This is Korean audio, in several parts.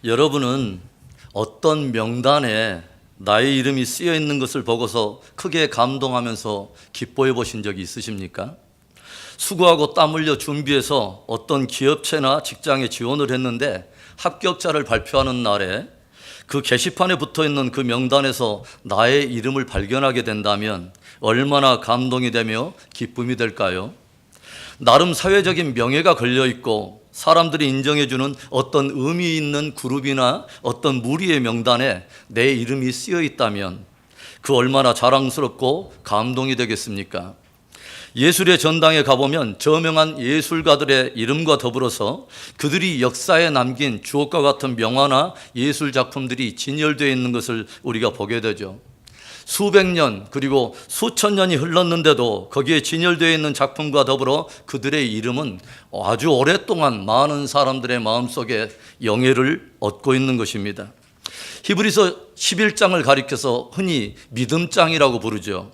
여러분은 어떤 명단에 나의 이름이 쓰여 있는 것을 보고서 크게 감동하면서 기뻐해 보신 적이 있으십니까? 수고하고 땀 흘려 준비해서 어떤 기업체나 직장에 지원을 했는데 합격자를 발표하는 날에 그 게시판에 붙어 있는 그 명단에서 나의 이름을 발견하게 된다면 얼마나 감동이 되며 기쁨이 될까요? 나름 사회적인 명예가 걸려 있고 사람들이 인정해주는 어떤 의미 있는 그룹이나 어떤 무리의 명단에 내 이름이 쓰여 있다면 그 얼마나 자랑스럽고 감동이 되겠습니까? 예술의 전당에 가보면 저명한 예술가들의 이름과 더불어서 그들이 역사에 남긴 주옥과 같은 명화나 예술 작품들이 진열되어 있는 것을 우리가 보게 되죠. 수백 년 그리고 수천 년이 흘렀는데도 거기에 진열되어 있는 작품과 더불어 그들의 이름은 아주 오랫동안 많은 사람들의 마음속에 영예를 얻고 있는 것입니다. 히브리서 11장을 가리켜서 흔히 믿음장이라고 부르죠.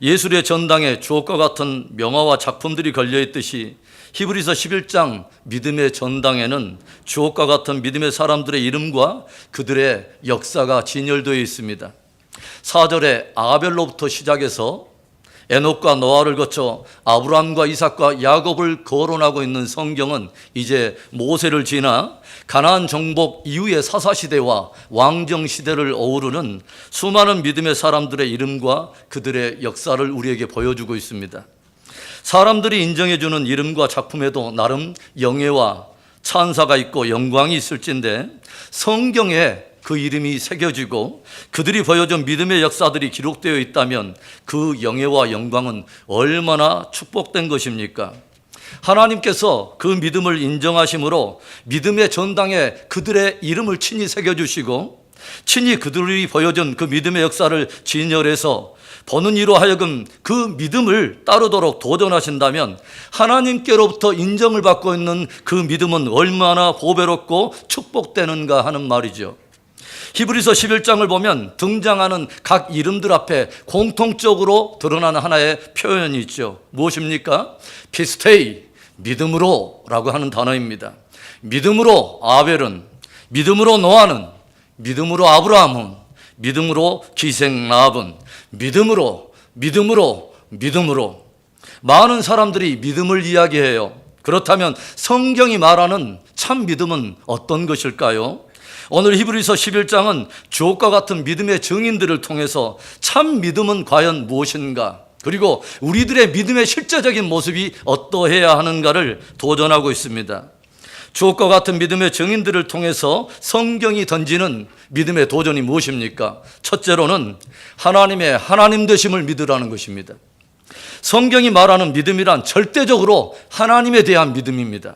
예술의 전당에 주옥과 같은 명화와 작품들이 걸려있듯이 히브리서 11장 믿음의 전당에는 주옥과 같은 믿음의 사람들의 이름과 그들의 역사가 진열되어 있습니다. 4절에 아벨로부터 시작해서 에녹과 노아를 거쳐 아브라함과 이삭과 야곱을 거론하고 있는 성경은 이제 모세를 지나 가나안 정복 이후의 사사시대와 왕정시대를 어우르는 수많은 믿음의 사람들의 이름과 그들의 역사를 우리에게 보여주고 있습니다. 사람들이 인정해주는 이름과 작품에도 나름 영예와 찬사가 있고 영광이 있을진데 성경에 그 이름이 새겨지고 그들이 보여준 믿음의 역사들이 기록되어 있다면 그 영예와 영광은 얼마나 축복된 것입니까? 하나님께서 그 믿음을 인정하심으로 믿음의 전당에 그들의 이름을 친히 새겨주시고 친히 그들이 보여준 그 믿음의 역사를 진열해서 보는 이로 하여금 그 믿음을 따르도록 도전하신다면 하나님께로부터 인정을 받고 있는 그 믿음은 얼마나 보배롭고 축복되는가 하는 말이죠. 히브리서 11장을 보면 등장하는 각 이름들 앞에 공통적으로 드러나는 하나의 표현이 있죠. 무엇입니까? 피스테이, 믿음으로 라고 하는 단어입니다. 믿음으로 아벨은, 믿음으로 노아는, 믿음으로 아브라함은, 믿음으로 기생 라합은, 믿음으로 많은 사람들이 믿음을 이야기해요. 그렇다면 성경이 말하는 참 믿음은 어떤 것일까요? 오늘 히브리서 11장은 주옥과 같은 믿음의 증인들을 통해서 참 믿음은 과연 무엇인가, 그리고 우리들의 믿음의 실제적인 모습이 어떠해야 하는가를 도전하고 있습니다. 주옥과 같은 믿음의 증인들을 통해서 성경이 던지는 믿음의 도전이 무엇입니까? 첫째로는 하나님의 하나님 되심을 믿으라는 것입니다. 성경이 말하는 믿음이란 절대적으로 하나님에 대한 믿음입니다.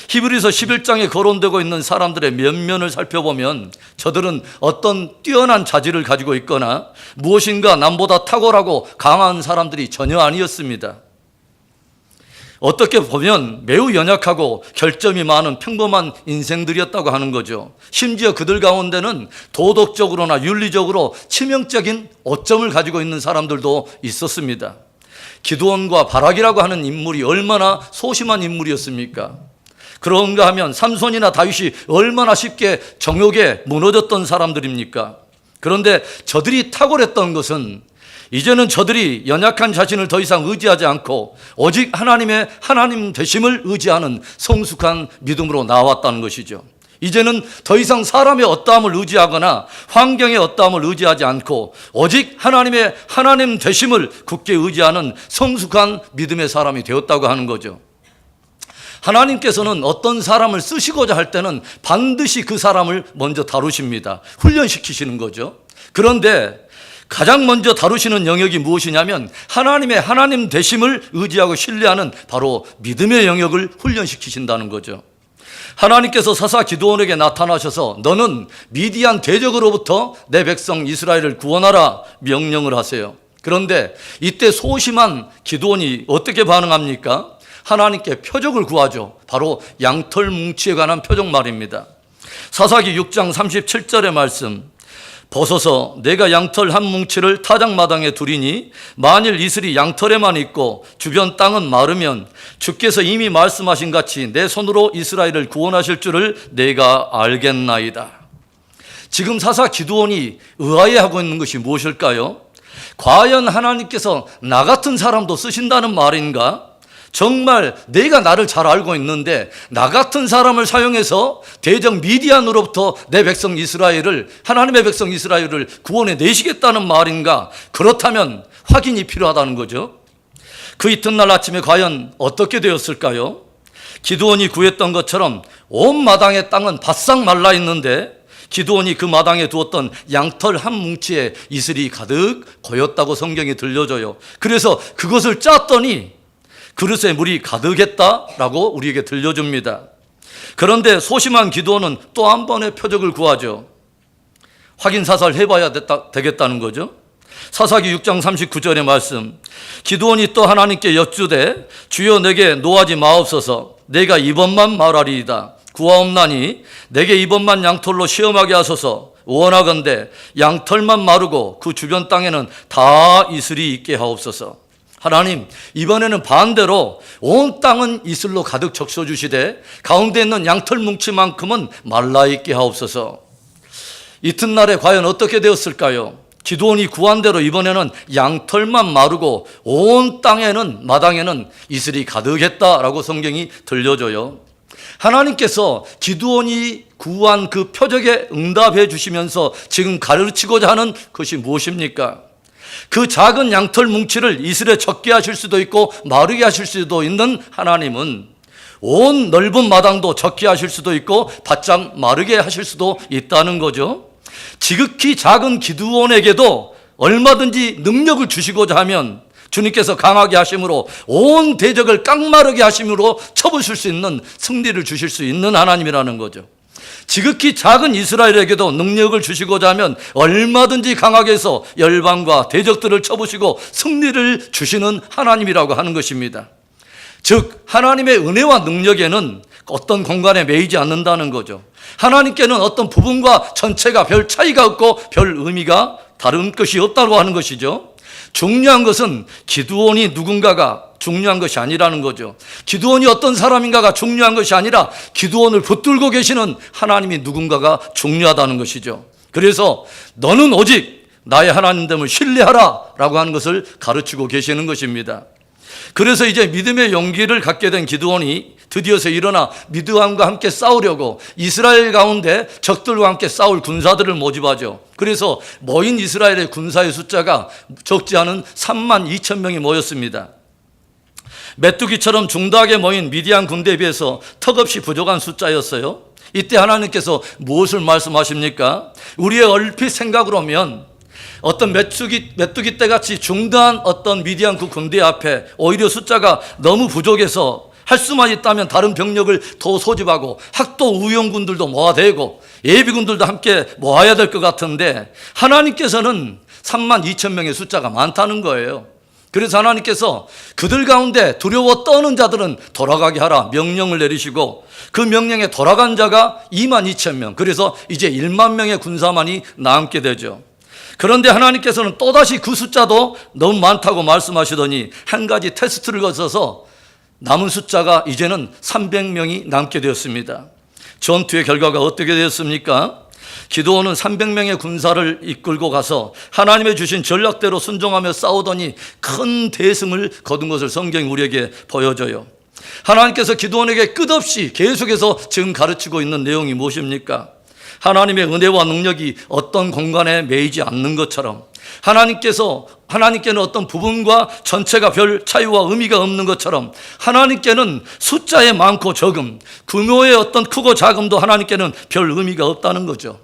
히브리서 11장에 거론되고 있는 사람들의 면면을 살펴보면 저들은 어떤 뛰어난 자질을 가지고 있거나 무엇인가 남보다 탁월하고 강한 사람들이 전혀 아니었습니다. 어떻게 보면 매우 연약하고 결점이 많은 평범한 인생들이었다고 하는 거죠. 심지어 그들 가운데는 도덕적으로나 윤리적으로 치명적인 오점을 가지고 있는 사람들도 있었습니다. 기드온과 바락이라고 하는 인물이 얼마나 소심한 인물이었습니까? 그런가 하면 삼손이나 다윗이 얼마나 쉽게 정욕에 무너졌던 사람들입니까? 그런데 저들이 탁월했던 것은 이제는 저들이 연약한 자신을 더 이상 의지하지 않고 오직 하나님의 하나님 되심을 의지하는 성숙한 믿음으로 나왔다는 것이죠. 이제는 더 이상 사람의 어떠함을 의지하거나 환경의 어떠함을 의지하지 않고 오직 하나님의 하나님 되심을 굳게 의지하는 성숙한 믿음의 사람이 되었다고 하는 거죠. 하나님께서는 어떤 사람을 쓰시고자 할 때는 반드시 그 사람을 먼저 다루십니다. 훈련시키시는 거죠. 그런데 가장 먼저 다루시는 영역이 무엇이냐면 하나님의 하나님 되심을 의지하고 신뢰하는 바로 믿음의 영역을 훈련시키신다는 거죠. 하나님께서 사사 기드온에게 나타나셔서 너는 미디안 대적으로부터 내 백성 이스라엘을 구원하라 명령을 하세요. 그런데 이때 소심한 기드온이 어떻게 반응합니까? 하나님께 표적을 구하죠. 바로 양털 뭉치에 관한 표적 말입니다. 사사기 6장 37절의 말씀, 벗어서 내가 양털 한 뭉치를 타작마당에 두리니 만일 이슬이 양털에만 있고 주변 땅은 마르면 주께서 이미 말씀하신 같이 내 손으로 이스라엘을 구원하실 줄을 내가 알겠나이다. 지금 사사 기드온이 의아해하고 있는 것이 무엇일까요? 과연 하나님께서 나 같은 사람도 쓰신다는 말인가? 정말 내가 나를 잘 알고 있는데 나 같은 사람을 사용해서 대적 미디안으로부터 내 백성 이스라엘을, 하나님의 백성 이스라엘을 구원해 내시겠다는 말인가? 그렇다면 확인이 필요하다는 거죠. 그 이튿날 아침에 과연 어떻게 되었을까요? 기드온이 구했던 것처럼 온 마당의 땅은 바싹 말라 있는데 기드온이 그 마당에 두었던 양털 한 뭉치에 이슬이 가득 고였다고 성경이 들려줘요. 그래서 그것을 짰더니 그릇에 물이 가득했다라고 우리에게 들려줍니다. 그런데 소심한 기드온은 또 한 번의 표적을 구하죠. 확인 사살 해봐야 되겠다는 거죠. 사사기 6장 39절의 말씀, 기드온이 또 하나님께 여쭈되 주여 내게 노하지 마옵소서. 내가 이번만 말하리이다. 구하옵나니 내게 이번만 양털로 시험하게 하소서. 원하건대 양털만 마르고 그 주변 땅에는 다 이슬이 있게 하옵소서. 하나님, 이번에는 반대로 온 땅은 이슬로 가득 적셔주시되 가운데 있는 양털 뭉치만큼은 말라있게 하옵소서. 이튿날에 과연 어떻게 되었을까요? 기드온이 구한 대로 이번에는 양털만 마르고 온 땅에는, 마당에는 이슬이 가득했다라고 성경이 들려줘요. 하나님께서 기드온이 구한 그 표적에 응답해 주시면서 지금 가르치고자 하는 것이 무엇입니까? 그 작은 양털 뭉치를 이슬에 적게 하실 수도 있고 마르게 하실 수도 있는 하나님은 온 넓은 마당도 적게 하실 수도 있고 바짝 마르게 하실 수도 있다는 거죠. 지극히 작은 기드온에게도 얼마든지 능력을 주시고자 하면 주님께서 강하게 하심으로 온 대적을 깡마르게 하심으로 쳐부실 수 있는 승리를 주실 수 있는 하나님이라는 거죠. 지극히 작은 이스라엘에게도 능력을 주시고자 하면 얼마든지 강하게 해서 열방과 대적들을 쳐부시고 승리를 주시는 하나님이라고 하는 것입니다. 즉 하나님의 은혜와 능력에는 어떤 공간에 매이지 않는다는 거죠. 하나님께는 어떤 부분과 전체가 별 차이가 없고 별 의미가 다른 것이 없다고 하는 것이죠. 중요한 것은 기드온이 누군가가 중요한 것이 아니라는 거죠. 기드온이 어떤 사람인가가 중요한 것이 아니라 기드온을 붙들고 계시는 하나님이 누군가가 중요하다는 것이죠. 그래서 너는 오직 나의 하나님됨을 신뢰하라 라고 하는 것을 가르치고 계시는 것입니다. 그래서 이제 믿음의 용기를 갖게 된 기드온이 드디어서 일어나 미드안과 함께 싸우려고 이스라엘 가운데 적들과 함께 싸울 군사들을 모집하죠. 그래서 모인 이스라엘의 군사의 숫자가 적지 않은 32,000명이 모였습니다. 메뚜기처럼 중대하게 모인 미디안 군대에 비해서 턱없이 부족한 숫자였어요. 이때 하나님께서 무엇을 말씀하십니까? 우리의 얼핏 생각으로면 어떤 메뚜기 떼같이 중대한 어떤 미디안 그 군대 앞에 오히려 숫자가 너무 부족해서 할 수만 있다면 다른 병력을 더 소집하고 학도 우영군들도 모아대고 예비군들도 함께 모아야 될 것 같은데 하나님께서는 32,000명의 숫자가 많다는 거예요. 그래서 하나님께서 그들 가운데 두려워 떠는 자들은 돌아가게 하라 명령을 내리시고 그 명령에 돌아간 자가 22,000명, 그래서 이제 1만 명의 군사만이 남게 되죠. 그런데 하나님께서는 또다시 그 숫자도 너무 많다고 말씀하시더니 한 가지 테스트를 거쳐서 남은 숫자가 이제는 300명이 남게 되었습니다. 전투의 결과가 어떻게 되었습니까? 기드온은 300명의 군사를 이끌고 가서 하나님의 주신 전략대로 순종하며 싸우더니 큰 대승을 거둔 것을 성경이 우리에게 보여줘요. 하나님께서 기드온에게 끝없이 계속해서 지금 가르치고 있는 내용이 무엇입니까? 하나님의 은혜와 능력이 어떤 공간에 매이지 않는 것처럼 하나님께는 어떤 부분과 전체가 별 차이와 의미가 없는 것처럼 하나님께는 숫자의 많고 적음, 규모의 어떤 크고 작음도 하나님께는 별 의미가 없다는 거죠.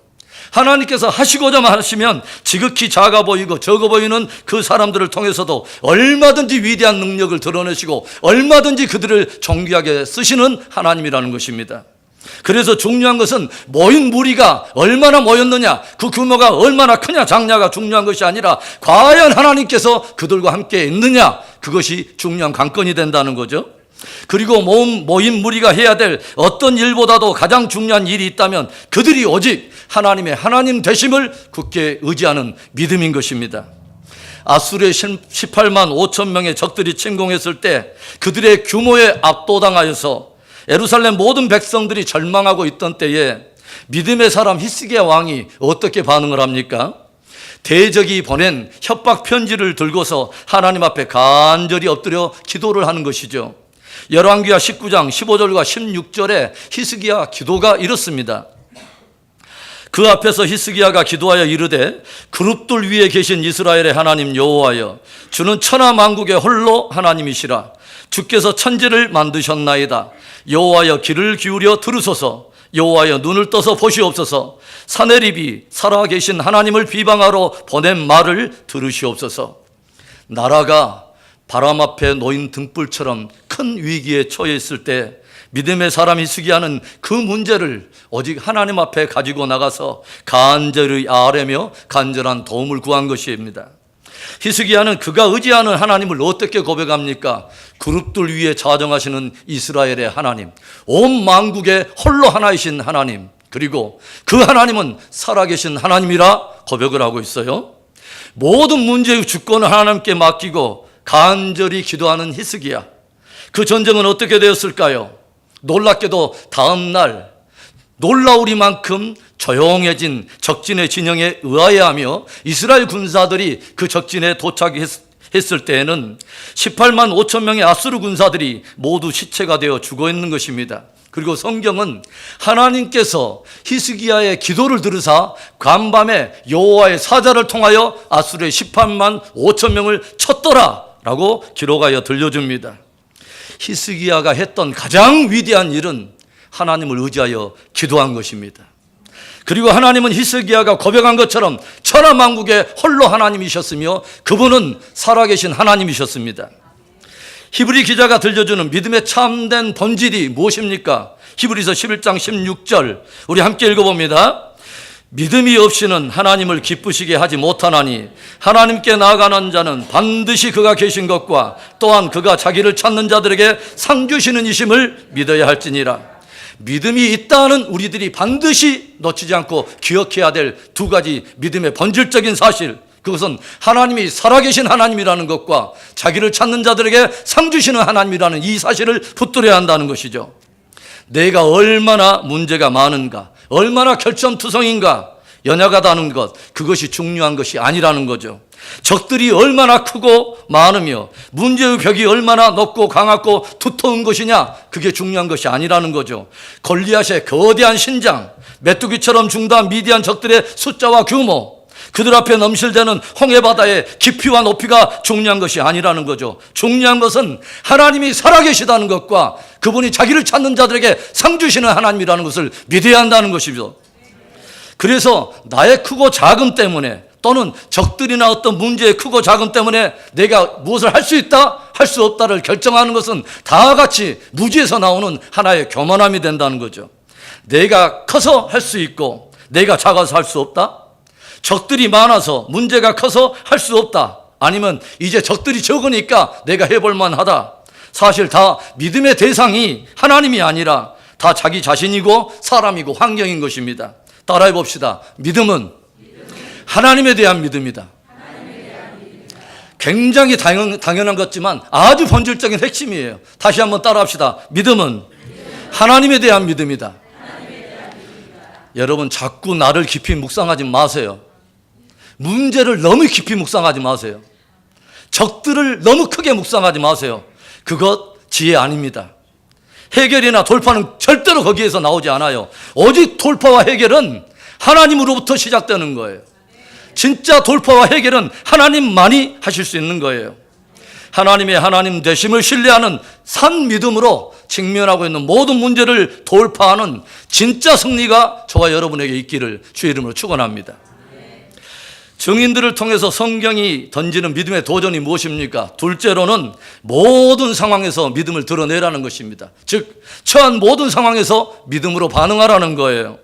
하나님께서 하시고자 하시면 지극히 작아 보이고 적어 보이는 그 사람들을 통해서도 얼마든지 위대한 능력을 드러내시고 얼마든지 그들을 존귀하게 쓰시는 하나님이라는 것입니다. 그래서 중요한 것은 모인 무리가 얼마나 모였느냐, 그 규모가 얼마나 크냐 작냐가 중요한 것이 아니라 과연 하나님께서 그들과 함께 있느냐, 그것이 중요한 관건이 된다는 거죠. 그리고 모인 무리가 해야 될 어떤 일보다도 가장 중요한 일이 있다면 그들이 오직 하나님의 하나님 되심을 굳게 의지하는 믿음인 것입니다. 아수르의 18만 5천 명의 적들이 침공했을 때 그들의 규모에 압도당하여서 예루살렘 모든 백성들이 절망하고 있던 때에 믿음의 사람 히스기야 왕이 어떻게 반응을 합니까? 대적이 보낸 협박 편지를 들고서 하나님 앞에 간절히 엎드려 기도를 하는 것이죠. 열왕기하 19장 15절과 16절에 히스기야 기도가 이렇습니다. 그 앞에서 히스기야가 기도하여 이르되 그룹들 위에 계신 이스라엘의 하나님 여호와여, 주는 천하 만국의 홀로 하나님이시라. 주께서 천지를 만드셨나이다. 여호와여, 귀를 기울여 들으소서. 여호와여, 눈을 떠서 보시옵소서. 사내립이 살아계신 하나님을 비방하러 보낸 말을 들으시옵소서. 나라가 바람 앞에 놓인 등불처럼 큰 위기에 처해 있을 때 믿음의 사람 히스기야는 그 문제를 오직 하나님 앞에 가지고 나가서 간절히 아뢰며 간절한 도움을 구한 것입니다. 히스기야는 그가 의지하는 하나님을 어떻게 고백합니까? 그룹들 위에 자정하시는 이스라엘의 하나님, 온 만국의 홀로 하나이신 하나님, 그리고 그 하나님은 살아계신 하나님이라 고백을 하고 있어요. 모든 문제의 주권을 하나님께 맡기고 간절히 기도하는 히스기야. 그 전쟁은 어떻게 되었을까요? 놀랍게도 다음 날 놀라우리만큼 조용해진 적진의 진영에 의아해하며 이스라엘 군사들이 그 적진에 도착했을 때에는 18만 5천 명의 아수르 군사들이 모두 시체가 되어 죽어 있는 것입니다. 그리고 성경은 하나님께서 히스기야의 기도를 들으사 간밤에 여호와의 사자를 통하여 아수르의 18만 5천 명을 쳤더라 라고 기록하여 들려줍니다. 히스기야가 했던 가장 위대한 일은 하나님을 의지하여 기도한 것입니다. 그리고 하나님은 히스기야가 고백한 것처럼 천하 만국의 홀로 하나님이셨으며 그분은 살아계신 하나님이셨습니다. 히브리 기자가 들려주는 믿음의 참된 본질이 무엇입니까? 히브리서 11장 16절 우리 함께 읽어봅니다. 믿음이 없이는 하나님을 기쁘시게 하지 못하나니 하나님께 나아가는 자는 반드시 그가 계신 것과 또한 그가 자기를 찾는 자들에게 상 주시는 이심을 믿어야 할지니라. 믿음이 있다는 우리들이 반드시 놓치지 않고 기억해야 될 두 가지 믿음의 본질적인 사실, 그것은 하나님이 살아계신 하나님이라는 것과 자기를 찾는 자들에게 상 주시는 하나님이라는 이 사실을 붙들어야 한다는 것이죠. 내가 얼마나 문제가 많은가, 얼마나 결점투성인가 연약하다는 것, 그것이 중요한 것이 아니라는 거죠. 적들이 얼마나 크고 많으며 문제의 벽이 얼마나 높고 강하고 두터운 것이냐, 그게 중요한 것이 아니라는 거죠. 골리앗의 거대한 신장, 메뚜기처럼 중대한 미디안 적들의 숫자와 규모, 그들 앞에 넘실대는 홍해바다의 깊이와 높이가 중요한 것이 아니라는 거죠. 중요한 것은 하나님이 살아계시다는 것과 그분이 자기를 찾는 자들에게 상 주시는 하나님이라는 것을 믿어야 한다는 것이죠. 그래서 나의 크고 작음 때문에 또는 적들이나 어떤 문제의 크고 작음 때문에 내가 무엇을 할 수 있다, 할 수 없다를 결정하는 것은 다 같이 무지에서 나오는 하나의 교만함이 된다는 거죠. 내가 커서 할 수 있고 내가 작아서 할 수 없다? 적들이 많아서 문제가 커서 할 수 없다? 아니면 이제 적들이 적으니까 내가 해볼 만하다? 사실 다 믿음의 대상이 하나님이 아니라 다 자기 자신이고 사람이고 환경인 것입니다. 따라해 봅시다. 믿음은 하나님에 대한 믿음이다. 굉장히 당연한 것 같지만 아주 본질적인 핵심이에요. 다시 한번 따라합시다. 믿음은 하나님에 대한 믿음이다. 여러분, 자꾸 나를 깊이 묵상하지 마세요. 문제를 너무 깊이 묵상하지 마세요. 적들을 너무 크게 묵상하지 마세요. 그것 지혜 아닙니다. 해결이나 돌파는 절대로 거기에서 나오지 않아요. 오직 돌파와 해결은 하나님으로부터 시작되는 거예요. 진짜 돌파와 해결은 하나님만이 하실 수 있는 거예요. 하나님의 하나님 되심을 신뢰하는 산 믿음으로 직면하고 있는 모든 문제를 돌파하는 진짜 승리가 저와 여러분에게 있기를 주의 이름으로 축원합니다. 증인들을 통해서 성경이 던지는 믿음의 도전이 무엇입니까? 둘째로는 모든 상황에서 믿음을 드러내라는 것입니다. 즉, 처한 모든 상황에서 믿음으로 반응하라는 거예요.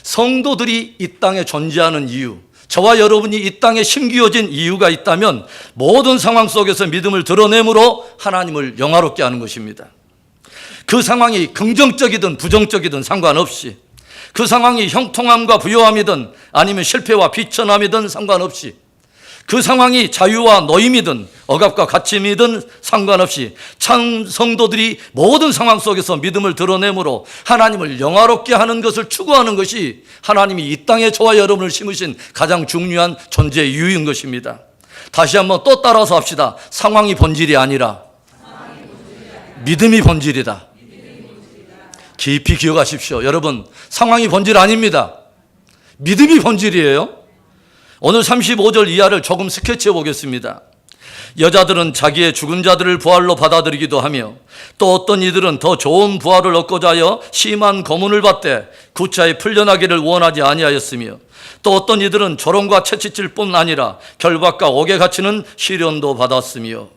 성도들이 이 땅에 존재하는 이유, 저와 여러분이 이 땅에 심기어진 이유가 있다면 모든 상황 속에서 믿음을 드러내므로 하나님을 영화롭게 하는 것입니다. 그 상황이 긍정적이든 부정적이든 상관없이, 그 상황이 형통함과 부요함이든 아니면 실패와 비천함이든 상관없이, 그 상황이 자유와 노임이든 억압과 갇힘이든 상관없이 참 성도들이 모든 상황 속에서 믿음을 드러내므로 하나님을 영화롭게 하는 것을 추구하는 것이 하나님이 이 땅에 저와 여러분을 심으신 가장 중요한 존재 이유인 것입니다. 다시 한번 또 따라서 합시다. 상황이 본질이 아니라 믿음이 본질이다. 깊이 기억하십시오. 여러분, 상황이 본질 아닙니다. 믿음이 본질이에요. 오늘 35절 이하를 조금 스케치해 보겠습니다. 여자들은 자기의 죽은 자들을 부활로 받아들이기도 하며 또 어떤 이들은 더 좋은 부활을 얻고자 하여 심한 고문을 받되 구차히 풀려나기를 원하지 아니하였으며 또 어떤 이들은 조롱과 채찍질 뿐 아니라 결박과 옥에 갇히는 시련도 받았으며,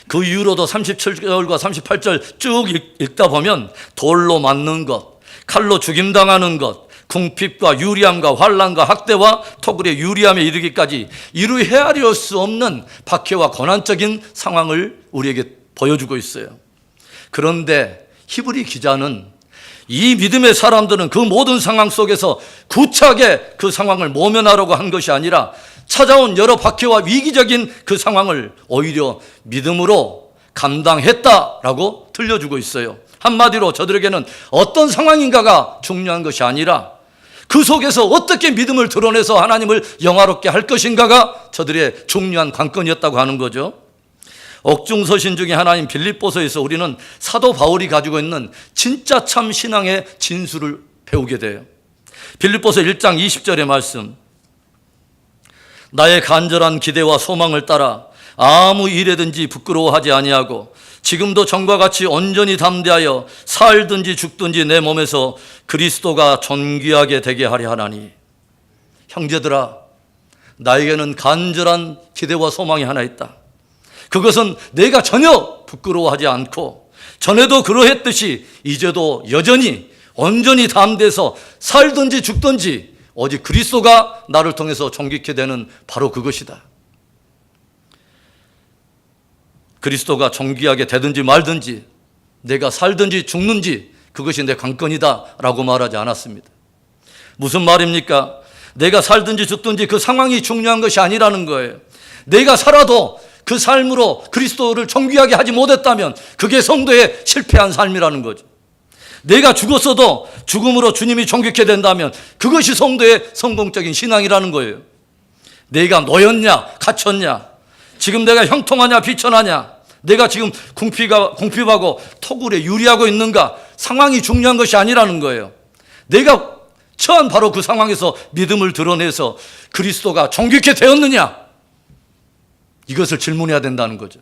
그 이후로도 37절과 38절 쭉 읽다 보면 돌로 맞는 것, 칼로 죽임당하는 것, 궁핍과 유리함과 환난과 학대와 토굴의 유리함에 이르기까지 이루 헤아릴 수 없는 박해와 고난적인 상황을 우리에게 보여주고 있어요. 그런데 히브리 기자는 이 믿음의 사람들은 그 모든 상황 속에서 구차하게 그 상황을 모면하려고 한 것이 아니라 찾아온 여러 박해와 위기적인 그 상황을 오히려 믿음으로 감당했다라고 들려주고 있어요. 한마디로 저들에게는 어떤 상황인가가 중요한 것이 아니라 그 속에서 어떻게 믿음을 드러내서 하나님을 영화롭게 할 것인가가 저들의 중요한 관건이었다고 하는 거죠. 옥중서신 중에 하나인 빌립보서에서 우리는 사도 바울이 가지고 있는 진짜 참 신앙의 진수를 배우게 돼요. 빌립보서 1장 20절의 말씀, 나의 간절한 기대와 소망을 따라 아무 일에든지 부끄러워하지 아니하고 지금도 전과 같이 온전히 담대하여 살든지 죽든지 내 몸에서 그리스도가 존귀하게 되게 하려 하나니. 형제들아, 나에게는 간절한 기대와 소망이 하나 있다. 그것은 내가 전혀 부끄러워하지 않고 전에도 그러했듯이 이제도 여전히 온전히 담대해서 살든지 죽든지 오직 그리스도가 나를 통해서 존귀케 되는 바로 그것이다. 그리스도가 존귀하게 되든지 말든지 내가 살든지 죽는지 그것이 내 관건이다 라고 말하지 않았습니다. 무슨 말입니까? 내가 살든지 죽든지 그 상황이 중요한 것이 아니라는 거예요. 내가 살아도 그 삶으로 그리스도를 존귀하게 하지 못했다면 그게 성도의 실패한 삶이라는 거죠. 내가 죽었어도 죽음으로 주님이 존귀케 된다면 그것이 성도의 성공적인 신앙이라는 거예요. 내가 놓였냐 갇혔냐, 지금 내가 형통하냐 비천하냐, 내가 지금 궁핍하고 토굴에 유리하고 있는가, 상황이 중요한 것이 아니라는 거예요. 내가 처한 바로 그 상황에서 믿음을 드러내서 그리스도가 존귀케 되었느냐, 이것을 질문해야 된다는 거죠.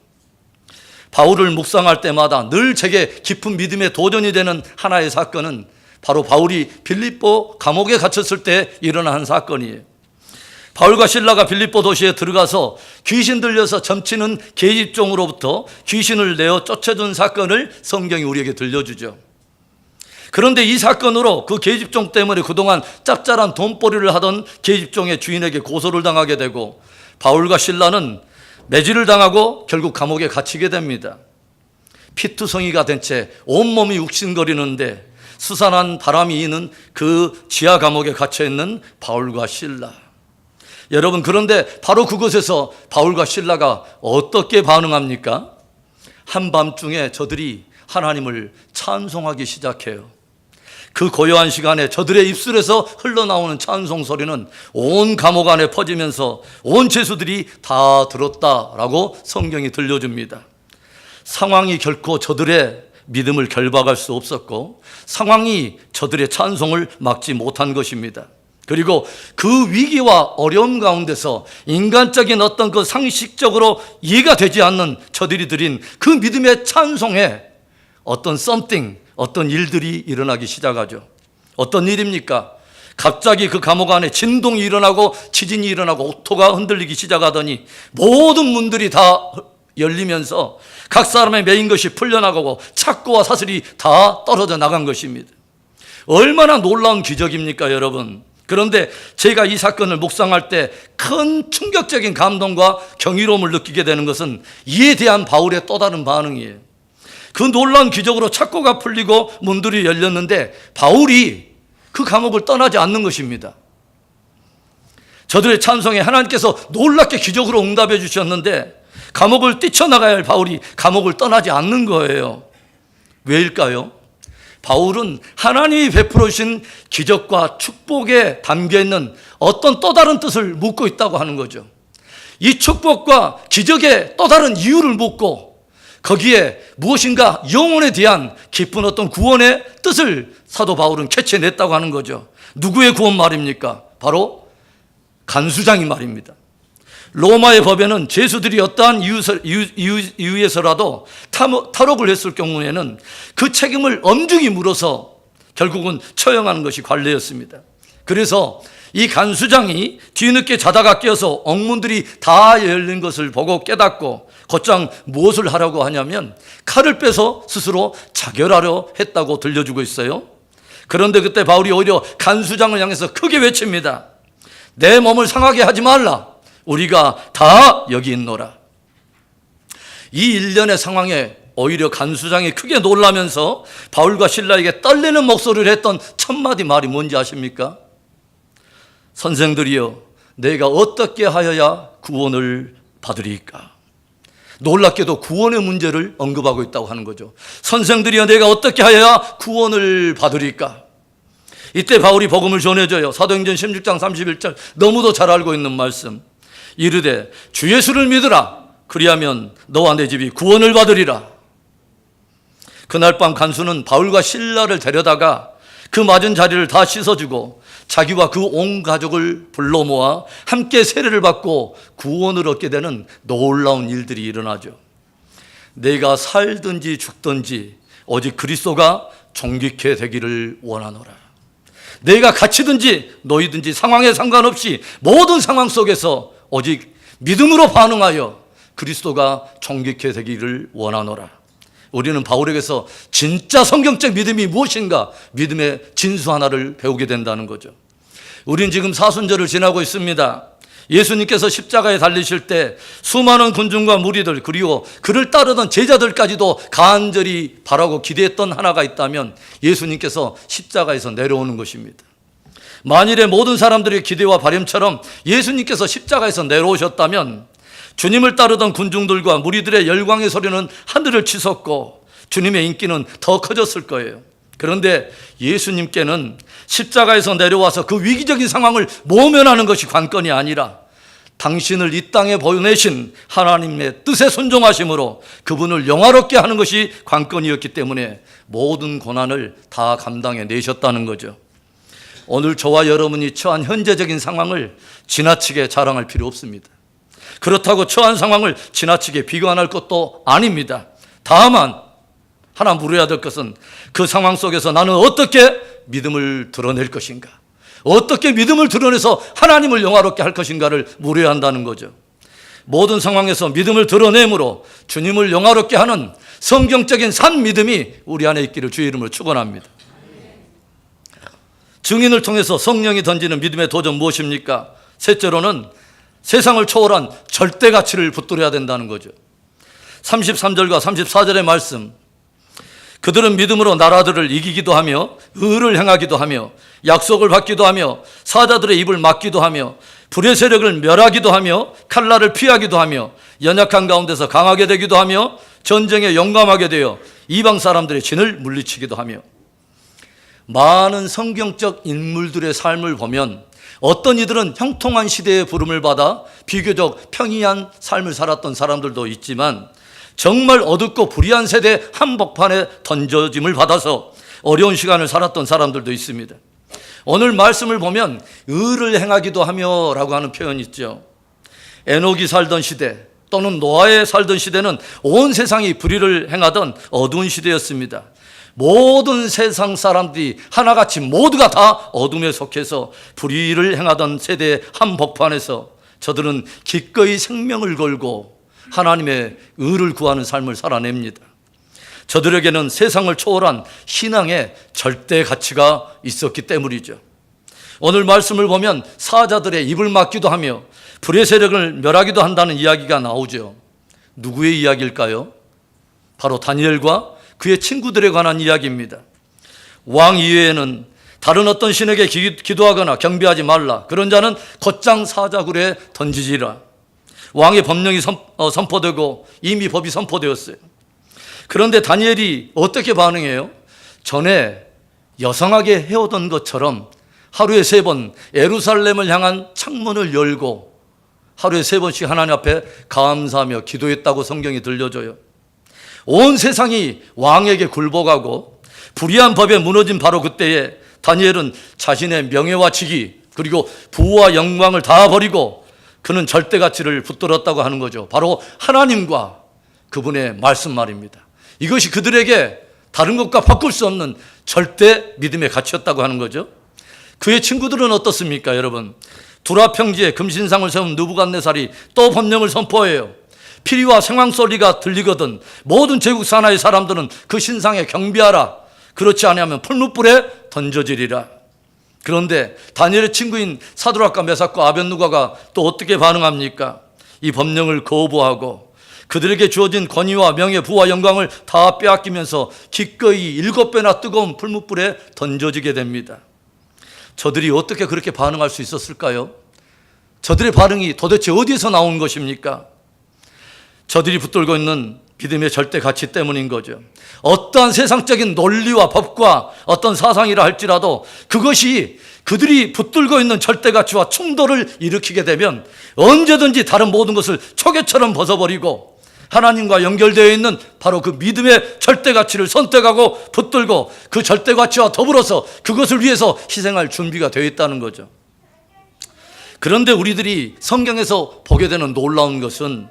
바울을 묵상할 때마다 늘 제게 깊은 믿음의 도전이 되는 하나의 사건은 바로 바울이 빌립보 감옥에 갇혔을 때 일어난 한 사건이에요. 바울과 실라가 빌립보 도시에 들어가서 귀신 들려서 점치는 계집종으로부터 귀신을 내어 쫓아준 사건을 성경이 우리에게 들려주죠. 그런데 이 사건으로 그 계집종 때문에 그동안 짭짤한 돈벌이를 하던 계집종의 주인에게 고소를 당하게 되고 바울과 실라는 매질을 당하고 결국 감옥에 갇히게 됩니다. 피투성이가 된 채 온몸이 욱신거리는데 스산한 바람이 이는 그 지하 감옥에 갇혀있는 바울과 실라. 여러분, 그런데 바로 그곳에서 바울과 실라가 어떻게 반응합니까? 한밤중에 저들이 하나님을 찬송하기 시작해요. 그 고요한 시간에 저들의 입술에서 흘러나오는 찬송 소리는 온 감옥 안에 퍼지면서 온 죄수들이 다 들었다라고 성경이 들려줍니다. 상황이 결코 저들의 믿음을 결박할 수 없었고 상황이 저들의 찬송을 막지 못한 것입니다. 그리고 그 위기와 어려움 가운데서 인간적인 어떤 그 상식적으로 이해가 되지 않는 저들이 드린 그 믿음의 찬송에 어떤 something, 어떤 일들이 일어나기 시작하죠. 어떤 일입니까? 갑자기 그 감옥 안에 진동이 일어나고 지진이 일어나고 옥토가 흔들리기 시작하더니 모든 문들이 다 열리면서 각 사람의 메인 것이 풀려나가고 착고와 사슬이 다 떨어져 나간 것입니다. 얼마나 놀라운 기적입니까, 여러분? 그런데 제가 이 사건을 묵상할 때 큰 충격적인 감동과 경이로움을 느끼게 되는 것은 이에 대한 바울의 또 다른 반응이에요. 그 놀라운 기적으로 착고가 풀리고 문들이 열렸는데 바울이 그 감옥을 떠나지 않는 것입니다. 저들의 찬송에 하나님께서 놀랍게 기적으로 응답해 주셨는데 감옥을 뛰쳐나가야 할 바울이 감옥을 떠나지 않는 거예요. 왜일까요? 바울은 하나님이 베풀어 주신 기적과 축복에 담겨있는 어떤 또 다른 뜻을 묻고 있다고 하는 거죠. 이 축복과 기적의 또 다른 이유를 묻고 거기에 무엇인가 영혼에 대한 깊은 어떤 구원의 뜻을 사도 바울은 캐치해냈다고 하는 거죠. 누구의 구원 말입니까? 바로 간수장이 말입니다. 로마의 법에는 죄수들이 어떠한 이유에서라도 탈옥을 했을 경우에는 그 책임을 엄중히 물어서 결국은 처형하는 것이 관례였습니다. 그래서 이 간수장이 뒤늦게 자다가 깨어서 옥문들이 다 열린 것을 보고 깨닫고 곧장 무엇을 하라고 하냐면 칼을 빼서 스스로 자결하려 했다고 들려주고 있어요. 그런데 그때 바울이 오히려 간수장을 향해서 크게 외칩니다. 내 몸을 상하게 하지 말라. 우리가 다 여기 있노라. 이 일련의 상황에 오히려 간수장이 크게 놀라면서 바울과 실라에게 떨리는 목소리를 했던 첫 마디 말이 뭔지 아십니까? 선생들이여, 내가 어떻게 하여야 구원을 받으리까? 놀랍게도 구원의 문제를 언급하고 있다고 하는 거죠. 선생들이여, 내가 어떻게 하여야 구원을 받으리까? 이때 바울이 복음을 전해줘요. 사도행전 16장 31절 너무도 잘 알고 있는 말씀. 이르되 주 예수를 믿으라. 그리하면 너와 내 집이 구원을 받으리라. 그날 밤 간수는 바울과 실라를 데려다가 그 맞은 자리를 다 씻어주고 자기와 그 온 가족을 불러 모아 함께 세례를 받고 구원을 얻게 되는 놀라운 일들이 일어나죠. 내가 살든지 죽든지 오직 그리스도가 존귀케 되기를 원하노라. 내가 갇히든지 놓이든지 상황에 상관없이 모든 상황 속에서 오직 믿음으로 반응하여 그리스도가 존귀케 되기를 원하노라. 우리는 바울에게서 진짜 성경적 믿음이 무엇인가 믿음의 진수 하나를 배우게 된다는 거죠. 우린 지금 사순절을 지나고 있습니다. 예수님께서 십자가에 달리실 때 수많은 군중과 무리들 그리고 그를 따르던 제자들까지도 간절히 바라고 기대했던 하나가 있다면 예수님께서 십자가에서 내려오는 것입니다. 만일에 모든 사람들의 기대와 바람처럼 예수님께서 십자가에서 내려오셨다면 주님을 따르던 군중들과 무리들의 열광의 소리는 하늘을 치솟고 주님의 인기는 더 커졌을 거예요. 그런데 예수님께는 십자가에서 내려와서 그 위기적인 상황을 모면하는 것이 관건이 아니라 당신을 이 땅에 보내신 하나님의 뜻에 순종하심으로 그분을 영화롭게 하는 것이 관건이었기 때문에 모든 고난을 다 감당해 내셨다는 거죠. 오늘 저와 여러분이 처한 현재적인 상황을 지나치게 자랑할 필요 없습니다. 그렇다고 처한 상황을 지나치게 비관할 것도 아닙니다. 다만 하나 물어야 될 것은 그 상황 속에서 나는 어떻게 믿음을 드러낼 것인가? 어떻게 믿음을 드러내서 하나님을 영화롭게 할 것인가를 물어야 한다는 거죠. 모든 상황에서 믿음을 드러내므로 주님을 영화롭게 하는 성경적인 산 믿음이 우리 안에 있기를 주의 이름으로 축원합니다. 증인을 통해서 성령이 던지는 믿음의 도전 무엇입니까? 셋째로는 세상을 초월한 절대 가치를 붙들어야 된다는 거죠. 33절과 34절의 말씀. 그들은 믿음으로 나라들을 이기기도 하며 의를 행하기도 하며 약속을 받기도 하며 사자들의 입을 막기도 하며 불의 세력을 멸하기도 하며 칼날을 피하기도 하며 연약한 가운데서 강하게 되기도 하며 전쟁에 용감하게 되어 이방 사람들의 진을 물리치기도 하며. 많은 성경적 인물들의 삶을 보면 어떤 이들은 형통한 시대의 부름을 받아 비교적 평이한 삶을 살았던 사람들도 있지만 정말 어둡고 불의한 세대 한복판에 던져짐을 받아서 어려운 시간을 살았던 사람들도 있습니다. 오늘 말씀을 보면 의를 행하기도 하며 라고 하는 표현이 있죠. 에녹이 살던 시대 또는 노아에 살던 시대는 온 세상이 불의를 행하던 어두운 시대였습니다. 모든 세상 사람들이 하나같이 모두가 다 어둠에 속해서 불의를 행하던 세대의 한복판에서 저들은 기꺼이 생명을 걸고 하나님의 의를 구하는 삶을 살아냅니다. 저들에게는 세상을 초월한 신앙의 절대 가치가 있었기 때문이죠. 오늘 말씀을 보면 사자들의 입을 막기도 하며 불의 세력을 멸하기도 한다는 이야기가 나오죠. 누구의 이야기일까요? 바로 다니엘과 그의 친구들에 관한 이야기입니다. 왕 이외에는 다른 어떤 신에게 기도하거나 경배하지 말라. 그런 자는 곧장 사자굴에 던지지라. 왕의 법령이 선포되고 이미 법이 선포되었어요. 그런데 다니엘이 어떻게 반응해요? 전에 여성하게 해오던 것처럼 하루에 3번 예루살렘을 향한 창문을 열고 하루에 3번씩 하나님 앞에 감사하며 기도했다고 성경이 들려줘요. 온 세상이 왕에게 굴복하고 불의한 법에 무너진 바로 그때에 다니엘은 자신의 명예와 직위 그리고 부와 영광을 다 버리고 그는 절대 가치를 붙들었다고 하는 거죠. 바로 하나님과 그분의 말씀 말입니다. 이것이 그들에게 다른 것과 바꿀 수 없는 절대 믿음의 가치였다고 하는 거죠. 그의 친구들은 어떻습니까, 여러분? 두라 평지에 금신상을 세운 느부갓네살이 또 법령을 선포해요. 피리와 생황 소리가 들리거든 모든 제국 산하의 사람들은 그 신상에 경배하라. 그렇지 않으면 풀무불에 던져지리라. 그런데 다니엘의 친구인 사드락과 메삭과 아벳느고가 또 어떻게 반응합니까? 이 법령을 거부하고 그들에게 주어진 권위와 명예, 부와 영광을 다 빼앗기면서 기꺼이 7배나 뜨거운 풀무불에 던져지게 됩니다. 저들이 어떻게 그렇게 반응할 수 있었을까요? 저들의 반응이 도대체 어디에서 나온 것입니까? 저들이 붙들고 있는 믿음의 절대 가치 때문인 거죠. 어떠한 세상적인 논리와 법과 어떤 사상이라 할지라도 그것이 그들이 붙들고 있는 절대 가치와 충돌을 일으키게 되면 언제든지 다른 모든 것을 초계처럼 벗어버리고 하나님과 연결되어 있는 바로 그 믿음의 절대 가치를 선택하고 붙들고 그 절대 가치와 더불어서 그것을 위해서 희생할 준비가 되어 있다는 거죠. 그런데 우리들이 성경에서 보게 되는 놀라운 것은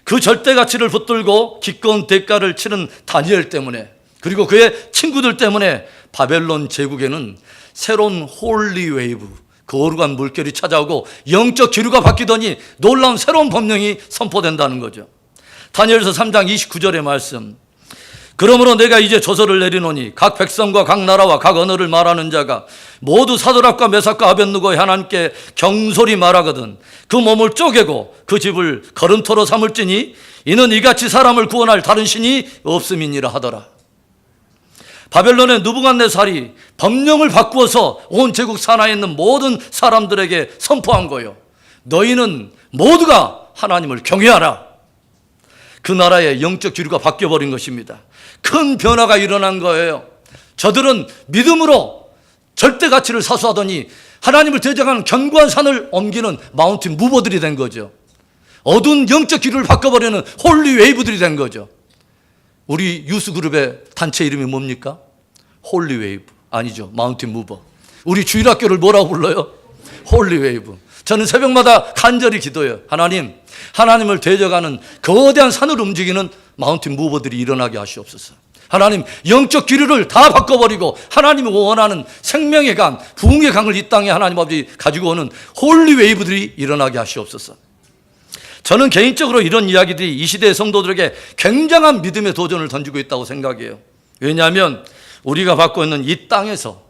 그 절대 가치를 붙들고 기꺼운 대가를 치른 다니엘 때문에 그리고 그의 친구들 때문에 바벨론 제국에는 새로운 홀리 웨이브, 거룩한 물결이 찾아오고 영적 기류가 바뀌더니 놀라운 새로운 법령이 선포된다는 거죠. 다니엘서 3장 29절의 말씀. 그러므로 내가 이제 조서를 내리노니 각 백성과 각 나라와 각 언어를 말하는 자가 모두 사드락과 메삭과 아벳느고의 하나님께 경솔히 말하거든 그 몸을 쪼개고 그 집을 거름토로 삼을지니 이는 이같이 사람을 구원할 다른 신이 없음이니라 하더라. 바벨론의 느부갓네살이 법령을 바꾸어서 온 제국 산하에 있는 모든 사람들에게 선포한 거예요. 너희는 모두가 하나님을 경외하라. 그 나라의 영적 기류가 바뀌어버린 것입니다. 큰 변화가 일어난 거예요. 저들은 믿음으로 절대 가치를 사수하더니 하나님을 대적하는 견고한 산을 옮기는 마운틴 무버들이 된 거죠. 어두운 영적 기류를 바꿔버리는 홀리 웨이브들이 된 거죠. 우리 유스그룹의 단체 이름이 뭡니까? 홀리 웨이브. 아니죠. 마운틴 무버. 우리 주일학교를 뭐라고 불러요? 홀리 웨이브. 저는 새벽마다 간절히 기도해요. 하나님을 대적하는 거대한 산을 움직이는 마운틴 무버들이 일어나게 하시옵소서. 하나님, 영적 기류를 다 바꿔버리고 하나님이 원하는 생명의 강, 부흥의 강을 이 땅에 하나님 아버지 가지고 오는 홀리 웨이브들이 일어나게 하시옵소서. 저는 개인적으로 이런 이야기들이 이 시대의 성도들에게 굉장한 믿음의 도전을 던지고 있다고 생각해요. 왜냐하면 우리가 받고 있는 이 땅에서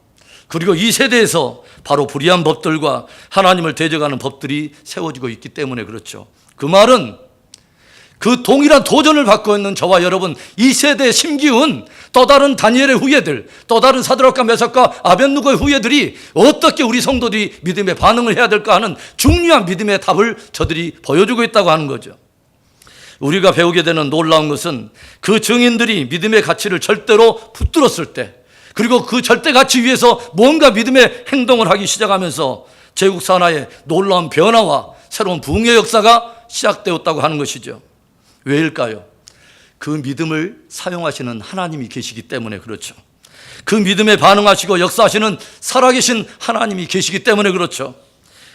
그리고 이 세대에서 바로 불의한 법들과 하나님을 대적하는 법들이 세워지고 있기 때문에 그렇죠. 그 말은 그 동일한 도전을 받고 있는 저와 여러분 이 세대의 심기운 또 다른 다니엘의 후예들, 또 다른 사드락과 메삭과 아벳느고의 후예들이 어떻게 우리 성도들이 믿음에 반응을 해야 될까 하는 중요한 믿음의 답을 저들이 보여주고 있다고 하는 거죠. 우리가 배우게 되는 놀라운 것은 그 증인들이 믿음의 가치를 절대로 붙들었을 때 그리고 그 절대 가치 위에서 뭔가 믿음의 행동을 하기 시작하면서 제국 산하의 놀라운 변화와 새로운 부흥의 역사가 시작되었다고 하는 것이죠. 왜일까요? 그 믿음을 사용하시는 하나님이 계시기 때문에 그렇죠. 그 믿음에 반응하시고 역사하시는 살아계신 하나님이 계시기 때문에 그렇죠.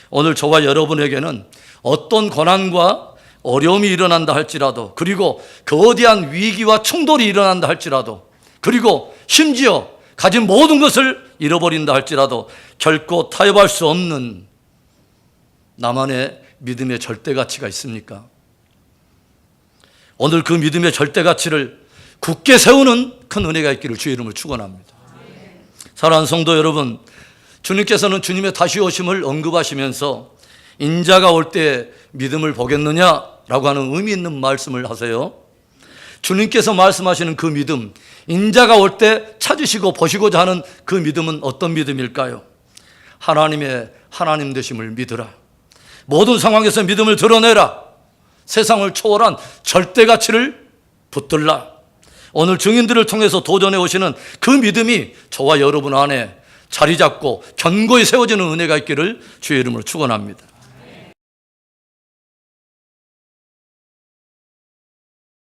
오늘 저와 여러분에게는 어떤 고난과 어려움이 일어난다 할지라도 그리고 거대한 위기와 충돌이 일어난다 할지라도 그리고 심지어 가진 모든 것을 잃어버린다 할지라도 결코 타협할 수 없는 나만의 믿음의 절대 가치가 있습니까? 오늘 그 믿음의 절대 가치를 굳게 세우는 큰 은혜가 있기를 주의 이름을 축원합니다. 사랑하는 성도 여러분, 주님께서는 주님의 다시 오심을 언급하시면서 인자가 올 때 믿음을 보겠느냐라고 하는 의미 있는 말씀을 하세요. 주님께서 말씀하시는 그 믿음, 인자가 올 때 찾으시고 보시고자 하는 그 믿음은 어떤 믿음일까요? 하나님의 하나님 되심을 믿으라. 모든 상황에서 믿음을 드러내라. 세상을 초월한 절대 가치를 붙들라. 오늘 증인들을 통해서 도전해 오시는 그 믿음이 저와 여러분 안에 자리 잡고 견고히 세워지는 은혜가 있기를 주의 이름으로 축원합니다.